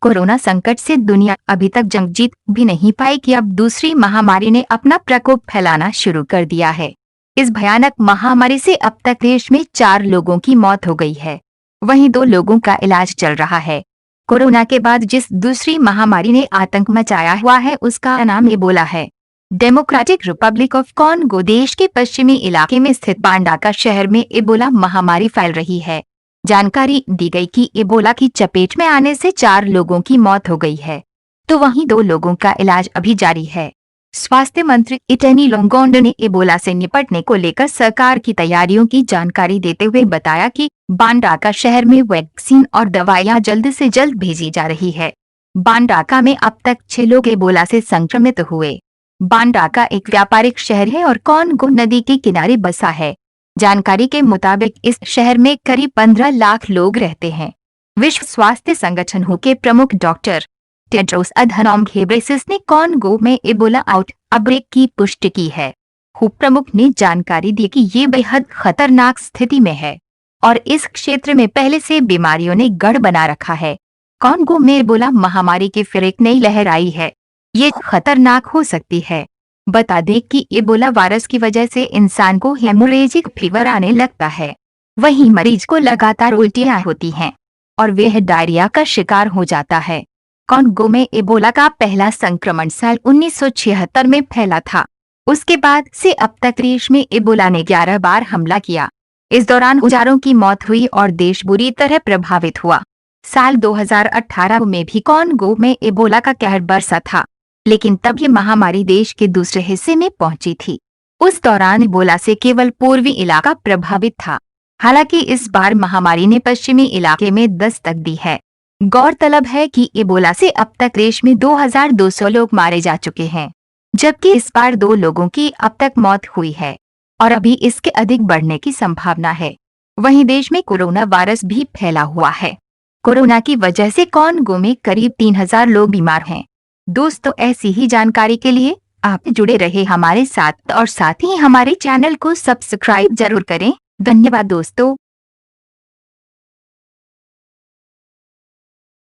Corona संकट से दुनिया अभी तक जंग जीत भी नहीं पाई कि अब दूसरी महामारी ने अपना प्रकोप फैलाना शुरू कर दिया है। इस भयानक महामारी से अब तक देश में 4 लोगों की मौत हो गई है। वहीं 2 लोगों का इलाज चल रहा है। कोरोना के बाद जिस दूसरी महामारी ने आतंक मचाया हुआ है उसका नाम एबोला है। डेमोक्रेटिक रिपब्लिक ऑफ कॉन्गो देश के पश्चिमी इलाके में स्थित बांडाका शहर में एबोला महामारी फैल रही है। जानकारी दी गई कि एबोला की चपेट में आने से 4 लोगों की मौत हो गई है, तो वहीं 2 लोगों का इलाज अभी जारी है। स्वास्थ्य मंत्री इटेनी लोंगोंड ने एबोला से निपटने को लेकर सरकार की तैयारियों की जानकारी देते हुए बताया कि बांडाका शहर में वैक्सीन और दवाइयां जल्द से जल्द भेजी जा रही है। बांडाका में अब तक 6 लोग एबोला से संक्रमित हुए। बांडाका एक व्यापारिक शहर है और कॉन्गो नदी के किनारे बसा है। जानकारी के मुताबिक इस शहर में करीब 15 लाख लोग रहते हैं। विश्व स्वास्थ्य संगठन WHO के प्रमुख डॉक्टर टेड्रोस अधनॉम घेब्रेयेसस ने कॉन्गो में एबोला आउटब्रेक की पुष्टि की है। WHO प्रमुख ने जानकारी दी कि ये बेहद खतरनाक स्थिति में है और इस क्षेत्र में पहले से बीमारियों ने गढ़ बना रखा है। कॉन्गो में एबोला महामारी की फिर एक नई लहर आई है। ये खतरनाक हो सकती है। बता दें कि एबोला वायरस की वजह से इंसान को हेमोरेजिक फीवर आने लगता है। वहीं मरीज को लगातार उल्टियां होती हैं और वह डायरिया का शिकार हो जाता है। कॉन्गो में एबोला का पहला संक्रमण साल 1976 में फैला था। उसके बाद से अब तक देश में एबोला ने 11 बार हमला किया। इस दौरान हजारों की मौत हुई और देश बुरी तरह प्रभावित हुआ। साल 2018 में भी कॉन्गो में एबोला का कहर बरसा था, लेकिन तब ये महामारी देश के दूसरे हिस्से में पहुंची थी। उस दौरान एबोला से केवल पूर्वी इलाका प्रभावित था। हालांकि इस बार महामारी ने पश्चिमी इलाके में दस्तक दी है। गौरतलब है कि एबोला से अब तक देश में 2200 लोग मारे जा चुके हैं, जबकि इस बार 2 लोगों की अब तक मौत हुई है और अभी इसके अधिक बढ़ने की संभावना है। वहीं देश में कोरोना वायरस भी फैला हुआ है। कोरोना की वजह से कॉन्गो में करीब 3000 लोग बीमार हैं। दोस्तों, ऐसी ही जानकारी के लिए आप जुड़े रहे हमारे साथ और साथ ही हमारे चैनल को सब्सक्राइब जरूर करें। धन्यवाद दोस्तों।